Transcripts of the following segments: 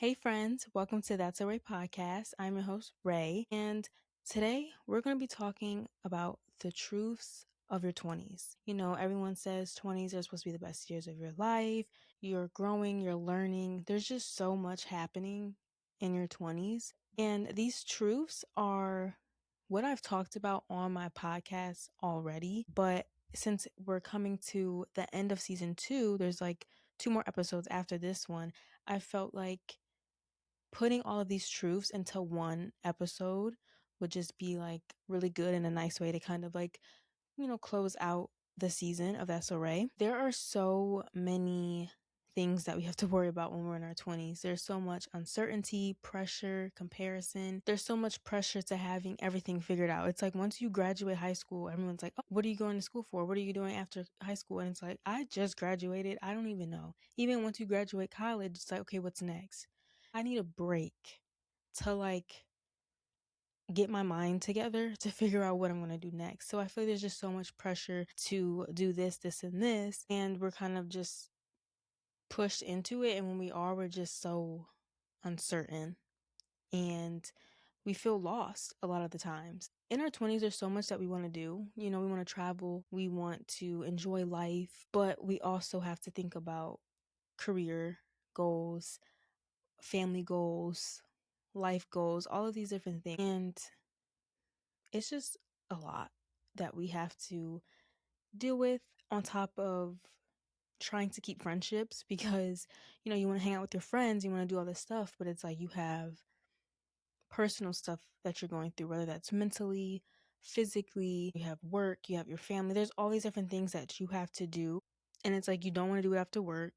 Hey friends, welcome to That's a Ray podcast. I'm your host, Ray, and today we're going to be talking about the truths of your 20s. You know, everyone says 20s are supposed to be the best years of your life. You're growing, you're learning. There's just so much happening in your 20s. And these truths are what I've talked about on my podcast already. But since we're coming to the end of season 2, there's like 2 more episodes after this one. I felt like putting all of these truths into one episode would just be like really good and a nice way to kind of like, close out the season of That's Ray. There are so many things that we have to worry about when we're in our 20s. There's so much uncertainty, pressure, comparison. There's so much pressure to having everything figured out. It's like once you graduate high school, everyone's like, oh, what are you going to school for? What are you doing after high school? And it's like, I just graduated. I don't even know. Even once you graduate college, it's like, okay, what's next? I need a break to like get my mind together to figure out what I'm going to do next. So I feel like there's just so much pressure to do this, this, and this. And we're kind of just pushed into it. And when we are, we're just so uncertain and we feel lost a lot of the times. In our 20s, there's so much that we want to do. You know, we want to travel, we want to enjoy life, but we also have to think about career goals, family goals, life goals, all of these different things. And it's just a lot that we have to deal with on top of trying to keep friendships because, you want to hang out with your friends, you want to do all this stuff, but it's like you have personal stuff that you're going through, whether that's mentally, physically, you have work, you have your family. There's all these different things that you have to do. And it's like you don't want to do it after work.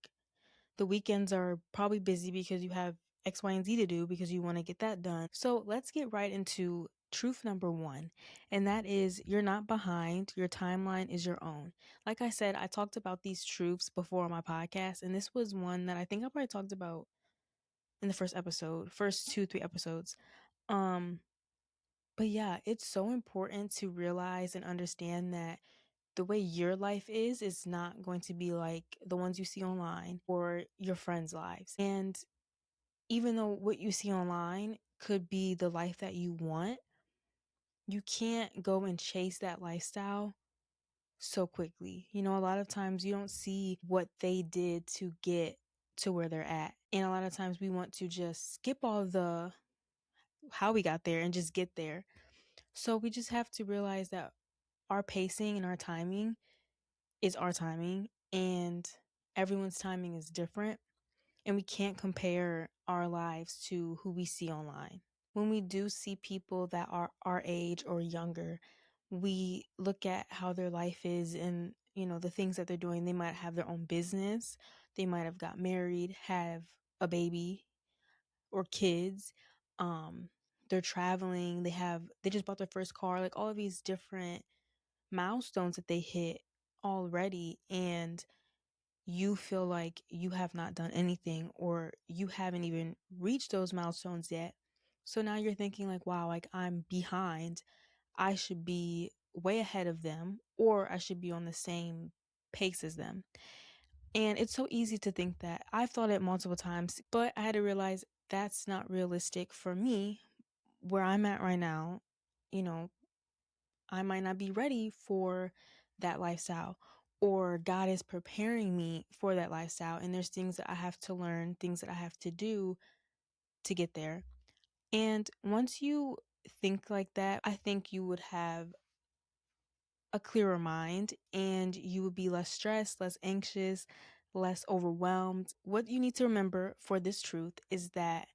The weekends are probably busy because you have X, Y, and Z to do because you want to get that done. So let's get right into truth number 1. And that is you're not behind. Your timeline is your own. Like I said, I talked about these truths before on my podcast. And this was one that I think I probably talked about in the first 2, 3 episodes. But yeah, it's so important to realize and understand that the way your life is not going to be like the ones you see online or your friends' lives. And even though what you see online could be the life that you want, you can't go and chase that lifestyle so quickly. You know, a lot of times you don't see what they did to get to where they're at. And a lot of times we want to just skip all the how we got there and just get there. So we just have to realize that our pacing and our timing is our timing, and everyone's timing is different. And we can't compare our lives to who we see online. When we do see people that are our age or younger, we look at how their life is and, the things that they're doing. They might have their own business. They might have got married, have a baby or kids. They're traveling. They just bought their first car, like all of these different milestones that they hit already. And you feel like you have not done anything or you haven't even reached those milestones yet. So now you're thinking like, wow, like I'm behind. I should be way ahead of them or I should be on the same pace as them. And it's so easy to think that. I've thought it multiple times, but I had to realize that's not realistic for me where I'm at right now. You know, I might not be ready for that lifestyle, or God is preparing me for that lifestyle. And there's things that I have to learn, things that I have to do to get there. And once you think like that, I think you would have a clearer mind and you would be less stressed, less anxious, less overwhelmed. What you need to remember for this truth is that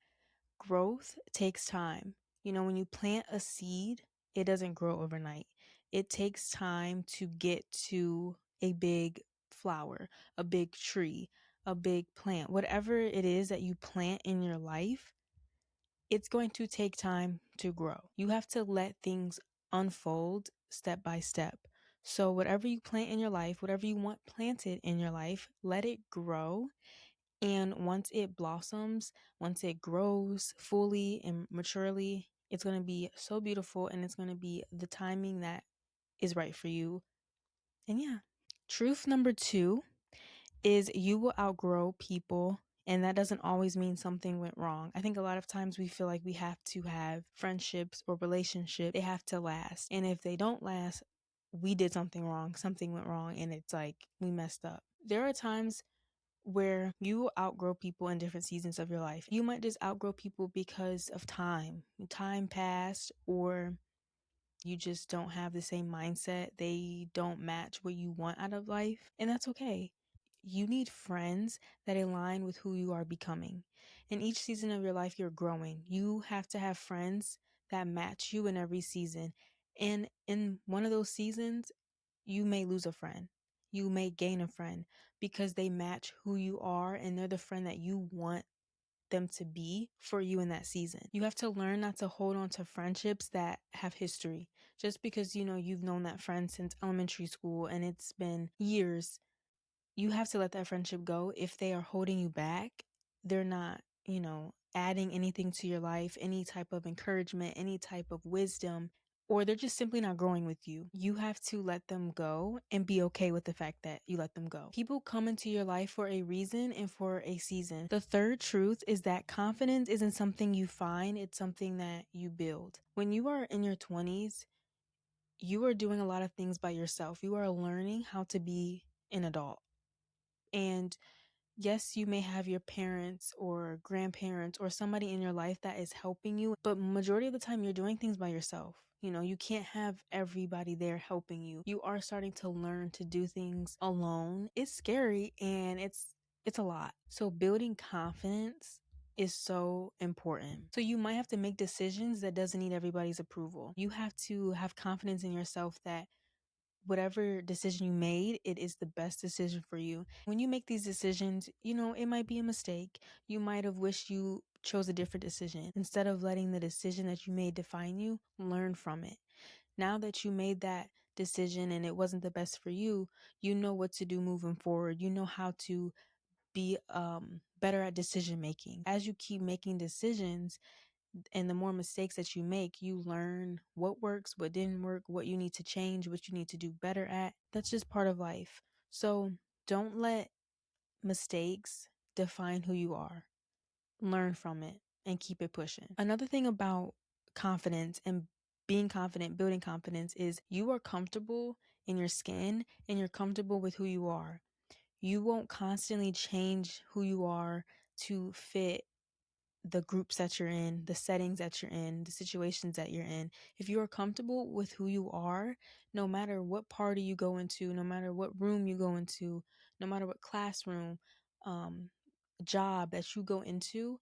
growth takes time. You know, when you plant a seed, it doesn't grow overnight. It takes time to get to a big flower, a big tree, a big plant. Whatever it is that you plant in your life, it's going to take time to grow. You have to let things unfold step by step. So, whatever you plant in your life, whatever you want planted in your life, let it grow. And once it blossoms, once it grows fully and maturely, it's going to be so beautiful and it's going to be the timing that is right for you. And yeah, truth number 2 is you will outgrow people And that doesn't always mean something went wrong. I think a lot of times we feel like we have to have friendships or relationships, they have to last. And if they don't last, we did something wrong, something went wrong, and it's like we messed up. There are times where you outgrow people in different seasons of your life. You might just outgrow people because of time. Time passed, or you just don't have the same mindset. They don't match what you want out of life, and that's okay. You need friends that align with who you are becoming. In each season of your life, you're growing. You have to have friends that match you in every season. And in one of those seasons, you may lose a friend. You may gain a friend because they match who you are and they're the friend that you want them to be for you in that season. You have to learn not to hold on to friendships that have history. Just because you've known that friend since elementary school and it's been years, you have to let that friendship go. If they are holding you back, they're not, adding anything to your life, any type of encouragement, any type of wisdom, or they're just simply not growing with you. You have to let them go and be okay with the fact that you let them go. People come into your life for a reason and for a season. The third truth is that confidence isn't something you find, it's something that you build. When you are in your 20s, you are doing a lot of things by yourself. You are learning how to be an adult. And yes, you may have your parents or grandparents or somebody in your life that is helping you, but majority of the time you're doing things by yourself. You can't have everybody there helping you. You are starting to learn to do things alone. It's scary and it's a lot. So building confidence is so important. So you might have to make decisions that doesn't need everybody's approval. You have to have confidence in yourself that whatever decision you made, it is the best decision for you. When you make these decisions, it might be a mistake. You might have wished you chose a different decision. Instead of letting the decision that you made define you, learn from it. Now that you made that decision and it wasn't the best for you, you know what to do moving forward. You know how to be better at decision making. As you keep making decisions, and the more mistakes that you make, you learn what works, what didn't work, what you need to change, what you need to do better at. That's just part of life. So don't let mistakes define who you are. Learn from it and keep it pushing. Another thing about confidence and being confident, building confidence, is you are comfortable in your skin and you're comfortable with who you are. You won't constantly change who you are to fit the groups that you're in, the settings that you're in, the situations that you're in. If you are comfortable with who you are, no matter what party you go into, no matter what room you go into, no matter what classroom, um, job that you go into,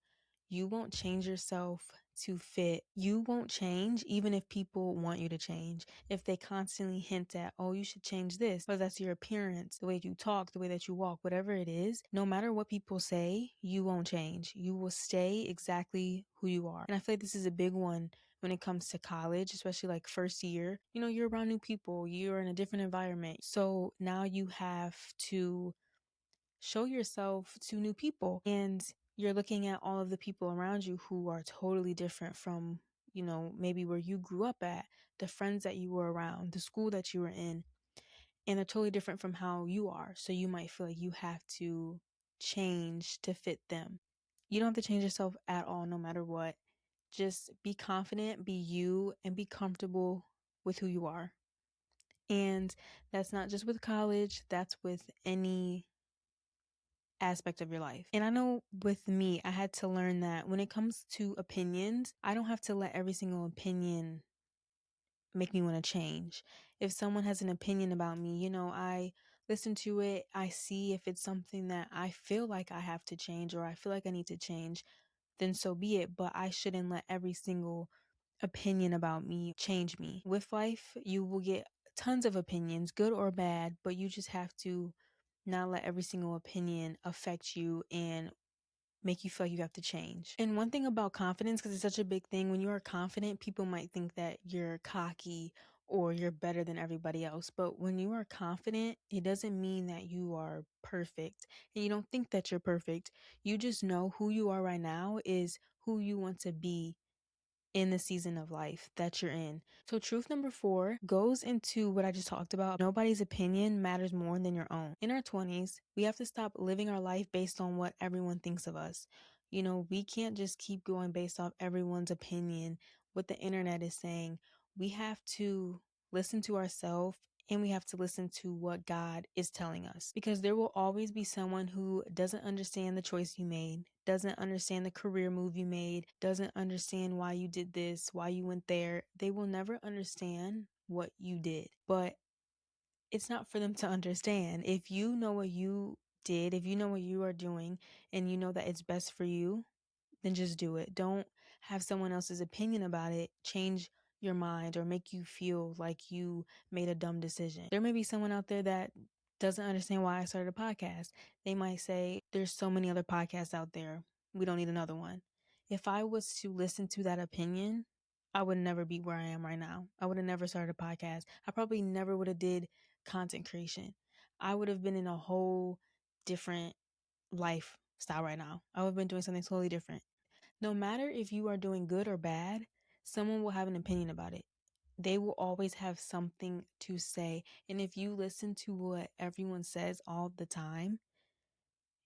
you won't change yourself to fit. You won't change even if people want you to change. If they constantly hint at, oh, you should change this, whether that's your appearance, the way you talk, the way that you walk, whatever it is, no matter what people say, you won't change. You will stay exactly who you are. And I feel like this is a big one when it comes to college, especially like first year. You're around new people, you're in a different environment. So now you have to show yourself to new people, and you're looking at all of the people around you who are totally different from maybe where you grew up at, the friends that you were around, the school that you were in, and they're totally different from how you are. So you might feel like you have to change to fit them. You don't have to change yourself at all, no matter what. Just be confident, be you, and be comfortable with who you are. And that's not just with college, that's with any aspect of your life. And I know with me, I had to learn that when it comes to opinions, I don't have to let every single opinion make me want to change. If someone has an opinion about me, I listen to it, I see if it's something that I feel like I have to change or I feel like I need to change, then so be it. But I shouldn't let every single opinion about me change me. With life, you will get tons of opinions, good or bad, but you just have to not let every single opinion affect you and make you feel like you have to change. And one thing about confidence, because it's such a big thing, when you are confident, people might think that you're cocky or you're better than everybody else. But when you are confident, it doesn't mean that you are perfect. And you don't think that you're perfect. You just know who you are right now is who you want to be in the season of life that you're in. So truth number 4 goes into what I just talked about. Nobody's opinion matters more than your own. In our 20s, we have to stop living our life based on what everyone thinks of us. We can't just keep going based off everyone's opinion, what the internet is saying. We have to listen to ourselves, and we have to listen to what God is telling us, because there will always be someone who doesn't understand the choice you made, doesn't understand the career move you made, doesn't understand why you did this, why you went there. They will never understand what you did, but it's not for them to understand. If you know what you did, if you know what you are doing, and you know that it's best for you, then just do it. Don't have someone else's opinion about it change your mind or make you feel like you made a dumb decision. There may be someone out there that doesn't understand why I started a podcast. They might say, there's so many other podcasts out there. We don't need another one. If I was to listen to that opinion, I would never be where I am right now. I would have never started a podcast. I probably never would have did content creation. I would have been in a whole different lifestyle right now. I would have been doing something totally different. No matter if you are doing good or bad, someone will have an opinion about it. They will always have something to say. And if you listen to what everyone says all the time,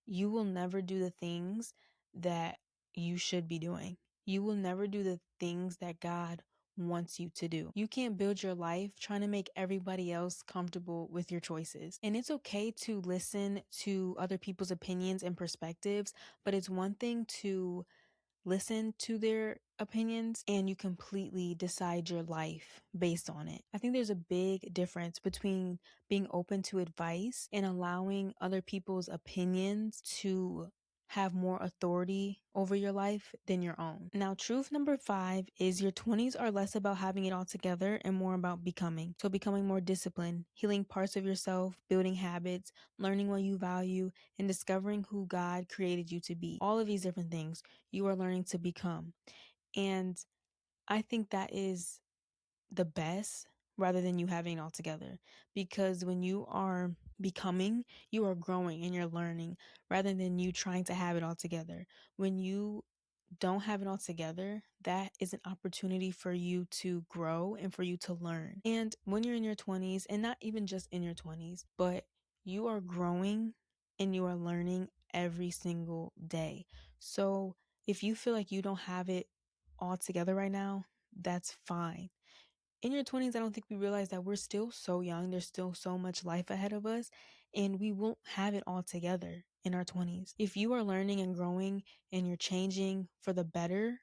you will never do the things that you should be doing. You will never do the things that God wants you to do. You can't build your life trying to make everybody else comfortable with your choices. And it's okay to listen to other people's opinions and perspectives, but it's one thing to listen to their opinions and you completely decide your life based on it. I think there's a big difference between being open to advice and allowing other people's opinions to have more authority over your life than your own. Now, truth number 5 is your 20s are less about having it all together and more about becoming. So becoming more disciplined, healing parts of yourself, building habits, learning what you value, and discovering who God created you to be. All of these different things you are learning to become. And I think that is the best rather than you having it all together. Because when you are becoming, you are growing and you're learning rather than you trying to have it all together. When you don't have it all together, that is an opportunity for you to grow and for you to learn. And when you're in your 20s, and not even just in your 20s, but you are growing and you are learning every single day. So if you feel like you don't have it all together right now, that's fine. In your 20s, I don't think we realize that we're still so young. There's still so much life ahead of us, and we won't have it all together in our 20s. If you are learning and growing and you're changing for the better,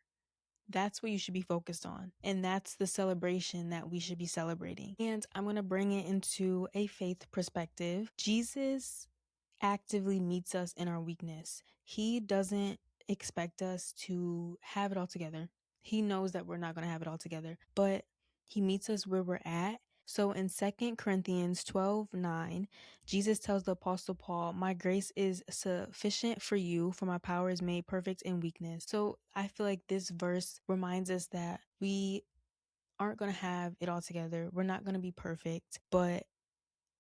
that's what you should be focused on. And that's the celebration that we should be celebrating. And I'm going to bring it into a faith perspective. Jesus actively meets us in our weakness. He doesn't expect us to have it all together. He knows that we're not going to have it all together, but he meets us where we're at. So in 2 Corinthians 12:9, Jesus tells the Apostle Paul, "My grace is sufficient for you, for my power is made perfect in weakness." So I feel like this verse reminds us that we aren't going to have it all together. We're not going to be perfect, but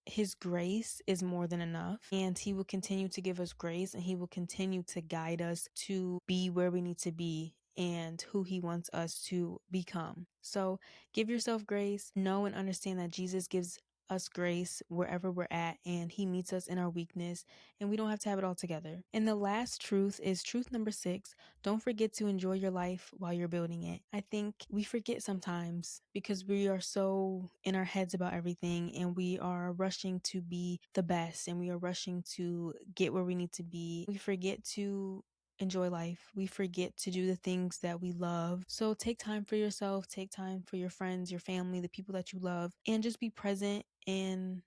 his grace is more than enough, and he will continue to give us grace, and he will continue to guide us to be where we need to be and who he wants us to become. So give yourself grace. Know and understand that Jesus gives us grace wherever we're at, and he meets us in our weakness, and we don't have to have it all together. And the last truth is truth number 6. Don't forget to enjoy your life while you're building it. I think we forget sometimes because we are so in our heads about everything, and we are rushing to be the best, and we are rushing to get where we need to be. We forget to enjoy life. We forget to do the things that we love. So take time for yourself, take time for your friends, your family, the people that you love, and just be present in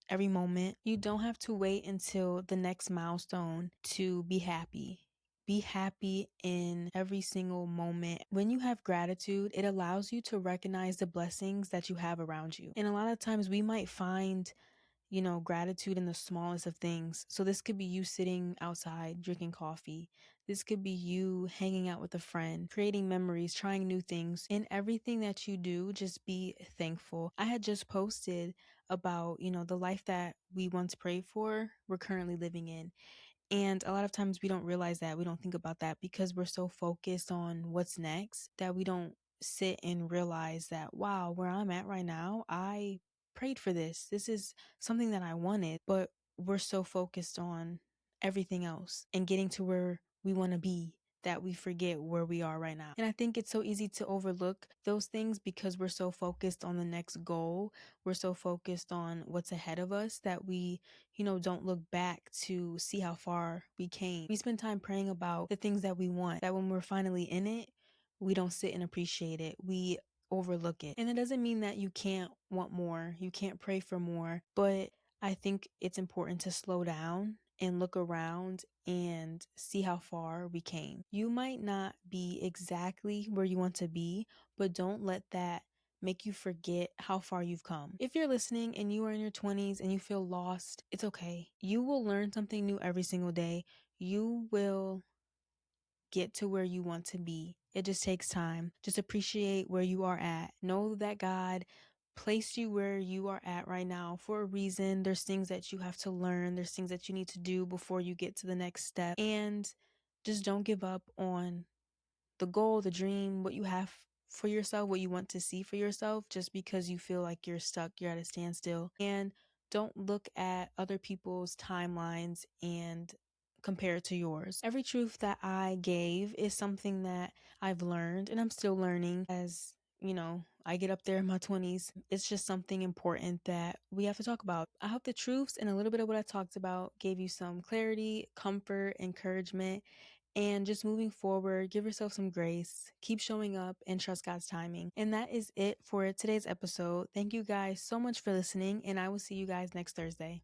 every moment. You don't have to wait until the next milestone to be happy. Be happy in every single moment. When you have gratitude, it allows you to recognize the blessings that you have around you. And a lot of times we might find gratitude in the smallest of things. So this could be you sitting outside drinking coffee. This could be you hanging out with a friend, creating memories, trying new things. In everything that you do, just be thankful. I had just posted about, the life that we once prayed for, we're currently living in. And a lot of times we don't realize that. We don't think about that because we're so focused on what's next that we don't sit and realize that, wow, where I'm at right now, I prayed for this. This is something that I wanted, but we're so focused on everything else and getting to where we want to be that we forget where we are right now. And I think it's so easy to overlook those things because we're so focused on the next goal. We're so focused on what's ahead of us that we don't look back to see how far we came. We spend time praying about the things that we want, that when we're finally in it, we don't sit and appreciate it. We overlook it. And it doesn't mean that you can't want more, you can't pray for more, but I think it's important to slow down and look around and see how far we came. You might not be exactly where you want to be, but don't let that make you forget how far you've come. If you're listening and you are in your 20s and you feel lost, it's okay. You will learn something new every single day. You will get to where you want to be. It just takes time. Just appreciate where you are at. Know that God placed you where you are at right now for a reason. There's things that you have to learn, there's things that you need to do before you get to the next step. And just don't give up on the goal, the dream, what you have for yourself, what you want to see for yourself, just because you feel like you're stuck, you're at a standstill. And don't look at other people's timelines and compare it to yours. Every truth that I gave is something that I've learned and I'm still learning as I get up there in my 20s. It's just something important that we have to talk about. I hope the truths and a little bit of what I talked about gave you some clarity, comfort, encouragement, and just moving forward. Give yourself some grace, keep showing up, and trust God's timing. And that is it for today's episode. Thank you guys so much for listening, and I will see you guys next Thursday.